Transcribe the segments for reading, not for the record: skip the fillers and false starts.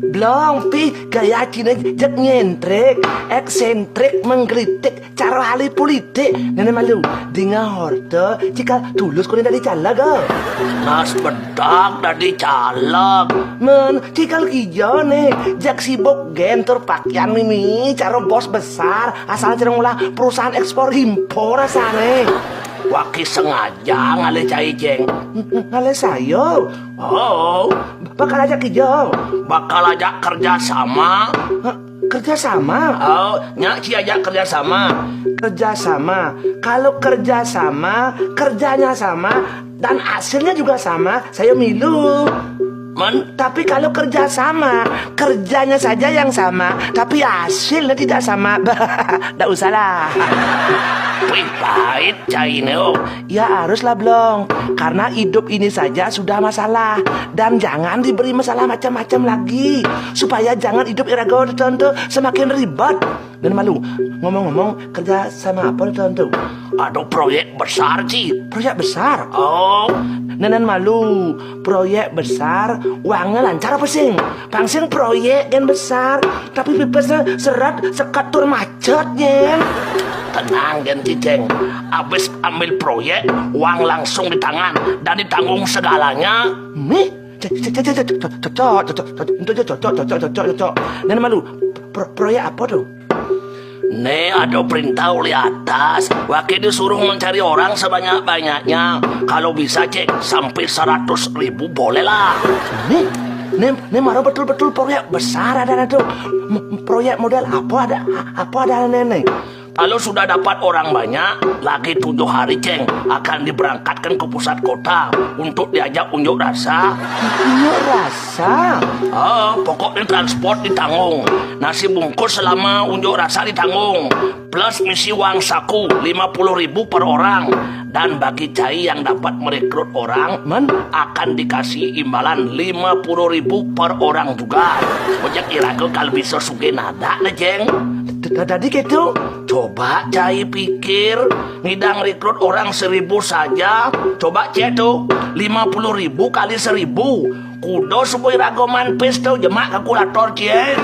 Belum, pi gaya Cina jak nyentrik, eksentrik, menggelitik, cara ahli politik. Nenek malu, dengan horta, jika tulus kau dari caleg ke? Nas bedak dari caleg. Men, jika hijau nih, jak sibuk gentor pakaian mimi, cara bos besar, asal cereng ulah perusahaan ekspor impor asane. Waki sengaja ngale cai jeng. Ngale sayo. Oh, Bakal ajak hijau. bakal ajak kerja sama. Kerja sama. Oh, nyak si ajak kerja sama. Kerja sama. Kalau kerja sama, kerjanya sama, dan hasilnya juga sama, saya milu. Men, Tapi kalau kerja sama, kerjanya saja yang sama, tapi hasilnya tidak sama. Tidak usah lah. wih pahit cai neo. Ya haruslah Blong, karena hidup ini saja sudah masalah. Dan jangan diberi masalah macam-macam lagi, supaya jangan hidup irago tentu semakin ribet. Dan malu, ngomong-ngomong kerja sama apa tentu? Aduh proyek besar Ci. Proyek besar. Oh, Nenek malu, proyek besar, uangnya lancar apa sih? Pangsing proyek yang besar, tapi pipesnya serat sekatur macetnya. tenang gen Ciceng. Abis ambil proyek, uang langsung di tangan dan ditanggung segalanya. Nih, cocok. Nenek malu, proyek apa tuh? Nih ada perintah oleh atas, wakil disuruh mencari orang sebanyak-banyaknya. Kalau bisa cek sampai 100.000 boleh lah. Nih marah betul-betul proyek besar ada tuh. Proyek model apa ada nenek? Kalau sudah dapat orang banyak, lagi 7 hari Ceng akan diberangkatkan ke pusat kota untuk diajak unjuk rasa. Unjuk rasa? Pokoknya transport ditanggung, nasi bungkus selama unjuk rasa ditanggung, plus misi uang saku 50.000 per orang. Dan bagi cai yang dapat merekrut orang, akan dikasih imbalan 50.000 per orang juga. Ojek irago kalau bisa suge nada lah Ceng. Tadi gitu. Coba cai pikir, ngidang rekrut orang 1.000 saja. Coba cek tuh, 50.000 kali 1.000. Kudo supaya ragoman pes tuh, jemak kalkulator Ceng.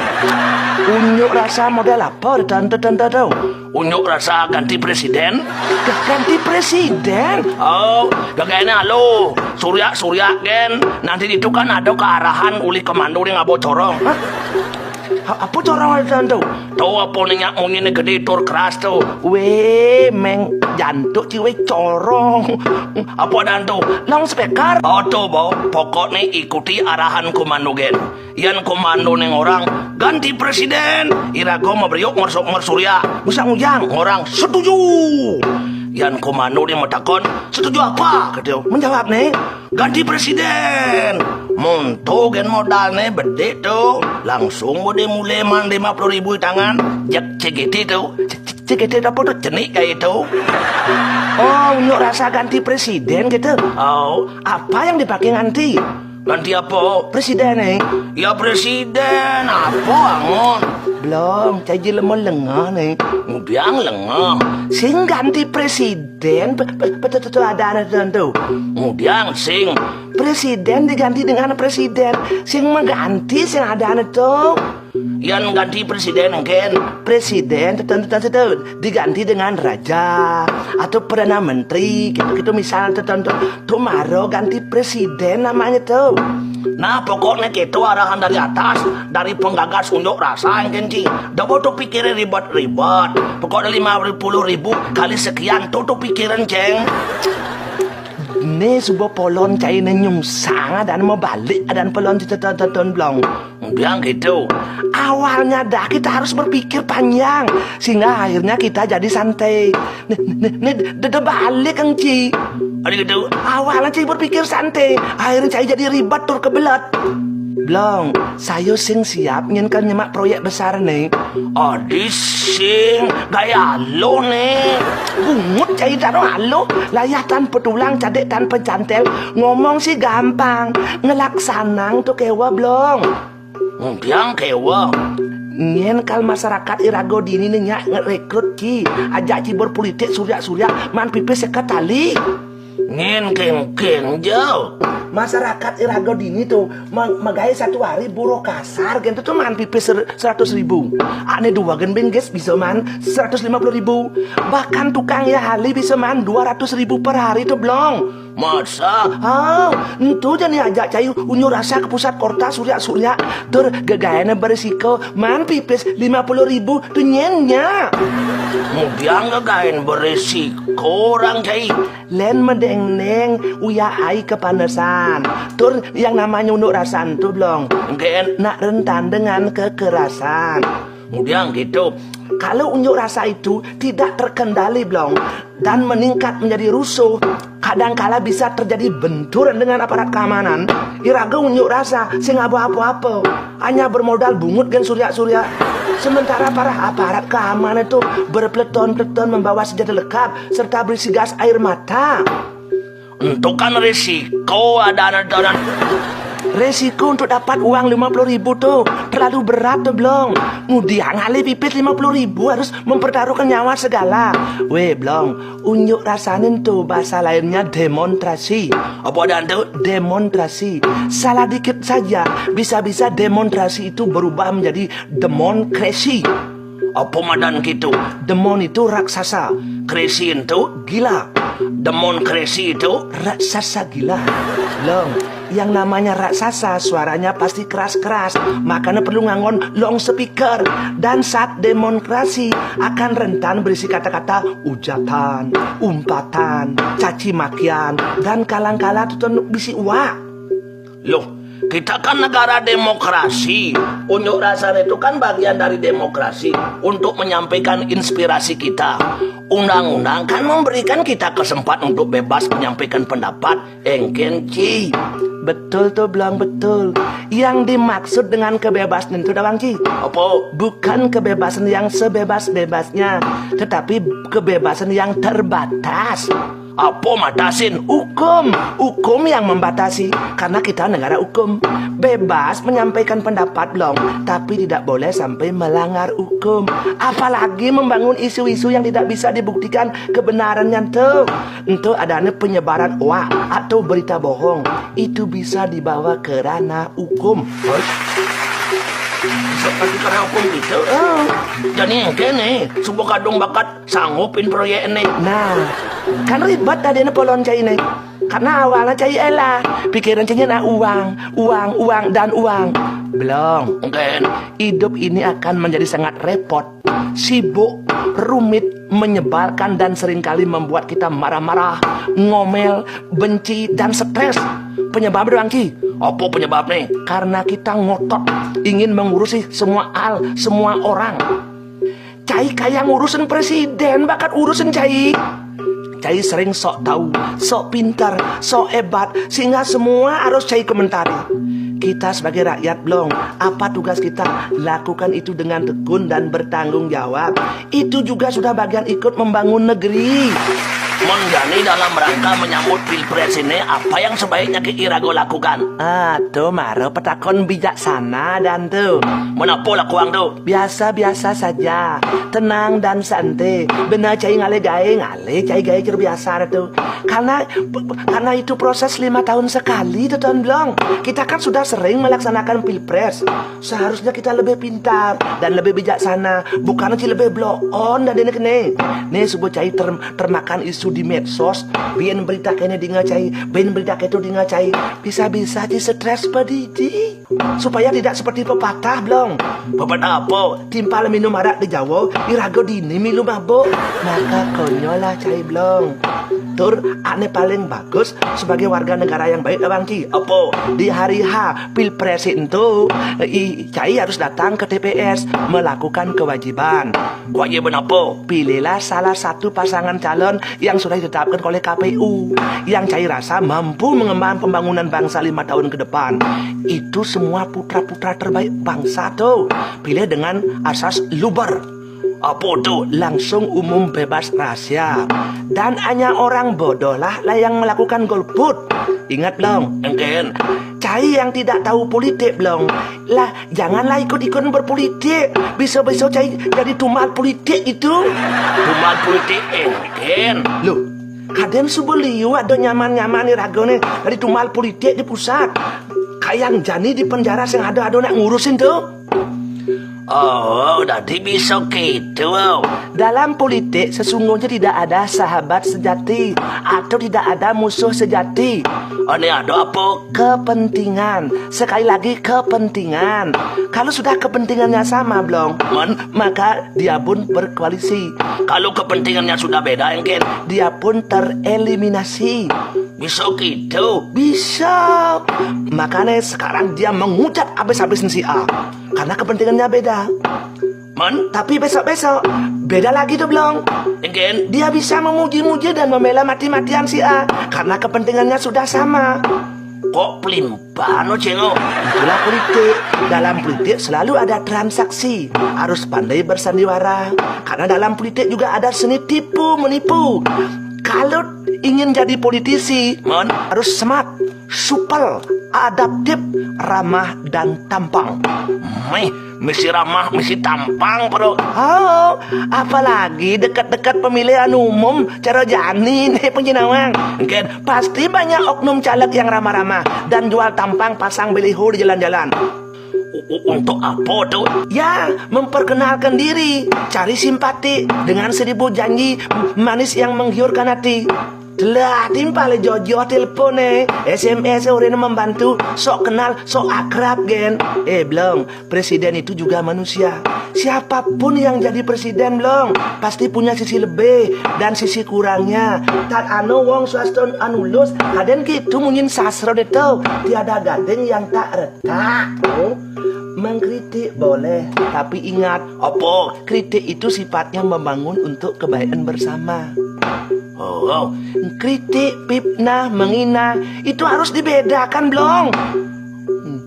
Unjuk rasa model apa tante tuh? Unjuk rasa ganti presiden. Ganti presiden? Oh, gagayana lo, surya gen. Nanti itu kan ada kearahan uli komando yang ngabo corong. Apa corong tante? Tahu apa nih nyak gede tur keras tuh. Weh, meng jantuk ciwe corong. Apa dan tuh? Long speaker. Oh tuh, pokoknya ikuti arahan komando gen. Yan komando neng orang ganti presiden. Irago mabriok mersok surya. Musang ujang. Orang setuju. Yan komando dia metakon, setuju apa? Katanya menjawab nih, ganti presiden. Monto gen modalnya bede tuh. Langsung mau mulai man 50.000 di tangan. Jak CGT tuh. CGT apa tuh? Jenik kayak itu. Oh, unjuk rasa ganti presiden gitu. Oh, apa yang dipakai ganti? Ganti apa? Presiden nih. Ya presiden, apa angon? Belum, caji lemah lengah nih. Ubiang lengah. Sing ganti presiden, betul-betul ada tentu. Ubiang sing. Presiden diganti dengan presiden. Sing mengganti sing ada tuh. Yang ganti presiden kan? Presiden tentu diganti dengan raja atau perdana menteri gitu misalnya tentu. Tuh maro ganti presiden namanya tuh. Nah pokoknya gitu arahan dari atas, dari penggagas unjuk rasa yang kenci. Dah butuh pikiran ribet-ribet. Pokoknya 50.000 kali sekian tuh pikiran Ceng. Ini sebuah polon cai nyungsang dan mau balik dan polon tonton blong. Bilang gitu. Awalnya dah kita harus berpikir panjang sehingga akhirnya kita jadi santai. Nih balik Kang Ci. Ada gitu. Awalnya Ci berpikir santai, akhirnya Ci jadi ribet tur kebelet. Blong, saya sing siap nginkan nyemak proyek besar nih. Adi sing gaya lo nih. Bungut Ci taruh halo, layah tanpa tulang, cadek tanpa cantel. Ngomong sih gampang, ngelaksanang tuh kewa Blong. Biang kewa. Nyen kal masyarakat irago dini nyak ngerekrut Ci, ajak Ci berpolitik surya man pipis sekat tali. Ngin ken jauh. Masyarakat Irago Dini tuh megaya satu hari buro kasar gitu tuh man pipis 100.000. Ane dua gen bengges bisa man 150.000. Bahkan tukang ya hali bisa man 200.000 per hari tuh blong. Masa? Oh, itu jadi ajak cayu unyu rasa ke pusat kota surya tur gegayana berisiko man pipis 50.000 tuh nyenya. Kemudian gagain beresiko orang cai. Len medeng-neng uya ai kepanasan. Tur yang namanya unyu rasan tuh blong. Ngin. Nak rentan dengan kekerasan. Kemudian gitu. Kalau unjuk rasa itu tidak terkendali blong dan meningkat menjadi rusuh, kadangkala bisa terjadi benturan dengan aparat keamanan. Iraga unjuk rasa sing apa-apa, hanya bermodal bungut gen surya. Sementara para aparat keamanan itu berpeleton-peleton membawa senjata lengkap serta berisi gas air mata. Untuk kan resiko ada. Resiko untuk dapat uang 50.000 tuh terlalu berat tuh blong. Kemudian ngali pipis 50.000 harus mempertaruhkan nyawa segala. Weh blong, unjuk rasanin tuh bahasa lainnya demonstrasi. Apa dan tuh? Demonstrasi. Salah dikit saja bisa-bisa demonstrasi itu berubah menjadi demonkrasi. Apa madan gitu? Demon itu raksasa, Kresi itu? gila. Demon kresi itu? Raksasa gila. Long, yang namanya raksasa suaranya pasti keras-keras, makanya perlu ngangon long speaker. Dan saat demonstrasi akan rentan berisi kata-kata ujatan, umpatan, caci makian, dan kalang-kala tutun bisi uak. Loh, kita kan negara demokrasi. Unjuk rasa itu kan bagian dari demokrasi untuk menyampaikan inspirasi kita. Undang-undang kan memberikan kita kesempatan untuk bebas menyampaikan pendapat. Engkenci. Betul tuh Blang, betul. Yang dimaksud dengan kebebasan itu Bang Ci, Apa? bukan kebebasan yang sebebas-bebasnya, tetapi kebebasan yang terbatas. Apa matasin? Hukum yang membatasi. Karena kita negara hukum. Bebas menyampaikan pendapat Blong, tapi tidak boleh sampai melanggar hukum. Apalagi membangun isu-isu yang tidak bisa dibuktikan kebenarannya tuh. Untuk adanya penyebaran hoax atau berita bohong, itu bisa dibawa ke ranah hukum. Seperti karena hukum gitu. Jadi kene sebuah kadung bakat sanggupin proyek ini. Nah, kan ribet tadi polon cai ini. Karena awalnya cai elah, pikiran cainya nah uang dan uang. Belum. Mungkin. Hidup ini akan menjadi sangat repot, sibuk, rumit, menyebalkan dan seringkali membuat kita marah-marah, ngomel, benci dan stres. Penyebab doang Ki. Apa penyebabnya? Karena kita ngotot ingin mengurusi semua hal, semua orang. Cai kayak ngurusin presiden, bakat urusin Cai. Cai sering sok tahu, sok pintar, sok hebat, sehingga semua harus Cai komentari. Kita sebagai rakyat Blong, apa tugas kita? Lakukan itu dengan tekun dan bertanggung jawab. Itu juga sudah bagian ikut membangun negeri. Menjani dalam rangka menyambut pilpres ini, apa yang sebaiknya Ki Irago lakukan? Tuh maro petakon bijaksana dan tuh. Menapa lakuang tuh? Biasa-biasa saja, tenang dan santai. Benar cai ngale cai gae biasa tuh. Karena itu proses 5 tahun sekali tuh Tuan Blong. Kita kan sudah sering melaksanakan pilpres. Seharusnya kita lebih pintar dan lebih bijaksana, bukan lebih blow on dan ini kene. Nih subuh cai termakan isu di medsos, biar berita kene di ngacai, biar berita itu di ngacai, bisa-bisa di stres pedidi, supaya tidak seperti pepatah Blong. Pepatah apa? Timpal minum arak di Jawa, Irago Dini minum mabuk, maka konyol lah cai Blong. Tur ane paling bagus sebagai warga negara yang baik Bang Ci. Apa? Di hari H pilpres itu cai harus datang ke TPS melakukan kewajiban. Kewajiban apa? Pilihlah salah satu pasangan calon yang sudah ditetapkan oleh KPU, yang cai rasa mampu mengembangkan pembangunan bangsa 5 tahun ke depan. Itu semua putra-putra terbaik bangsa tuh. Pilih dengan asas luber. Apa tuh? Langsung umum bebas rahasia. Dan hanya orang bodoh lah yang melakukan golput. Ingat Blong, Mungkin. cai yang tidak tahu politik Blong. Lah janganlah ikut-ikut berpolitik. Bisa-bisa cai jadi tumal politik itu. Tumal politik mungkin. Loh, Kaden subeliu ada nyaman-nyaman iragone dari tumal politik di pusat. Kayang Jani di penjara sing ada nak ngurusin tuh. Oh, jadi bisa gitu. Dalam politik sesungguhnya tidak ada sahabat sejati atau tidak ada musuh sejati. Ini ada apa? Kepentingan. Sekali lagi kepentingan. Kalau sudah kepentingannya sama belum, maka dia pun berkoalisi. Kalau kepentingannya sudah beda, Ken, Dia pun tereliminasi. bisa gitu. Bisa. Makanya sekarang dia mengucat habis-habisin si A. Karena kepentingannya beda. Tapi besok-besok beda lagi tuh belum. Ken, Dia bisa memuji-muji dan membela mati-matian si A. Karena kepentingannya sudah sama. kok pelimpan Cengo? Itulah politik. Dalam politik selalu ada transaksi. Harus pandai bersandiwara. Karena dalam politik juga ada seni tipu menipu. Kalau ingin jadi politisi, harus smart, supel, adaptif, ramah dan tampang. Misi ramah, misi tampang, bro. Oh, apalagi dekat-dekat pemilihan umum, cara jani nih penjenawang. Ken, Pasti banyak oknum caleg yang ramah-ramah dan jual tampang pasang beliho di jalan-jalan. untuk apa tuh? Ya, memperkenalkan diri, cari simpati dengan 1000 janji manis yang menggiurkan hati. Telah timpal jojo telepon SMS orang membantu, sok kenal, sok akrab gen. Belum, presiden itu juga manusia. Siapapun yang jadi presiden belum, pasti punya sisi lebih dan sisi kurangnya. Tak anu wong swasta anu lulus, kaden gitu munyin sastra deh tau. Tiada gading yang tak retak. Mengkritik boleh, tapi ingat, Apa? kritik itu sifatnya membangun untuk kebaikan bersama. Oh, Kritik, fitnah, menghina itu harus dibedakan belum?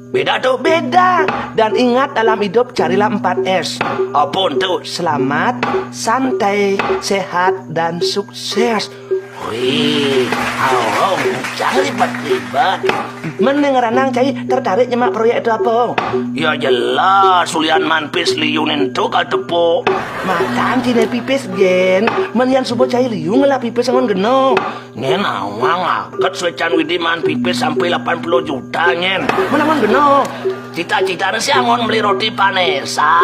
beda tuh. Beda. Dan ingat dalam hidup carilah 4S. Apa tuh? Selamat, santai, sehat, dan sukses. Wih, jangan ribet-ribet. Mendengaranang cai tertarik nyemak proyek itu apa? Ya jelas, sulian manpis liunin tuh kal tepo. Matang cine pipis gen. Menian subuh cai liung lah pipis ngon geno. Ngen awang agak secan widi man pipis sampai 80 juta ngen. Mana ngon geno? Cita-citanya sih angon beli roti panesa.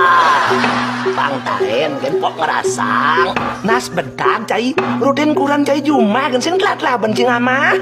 Pangtain gen pok ngerasang. Nas bedak cai. Rutin kurang cai juma gen sin kelat lah bencing ama.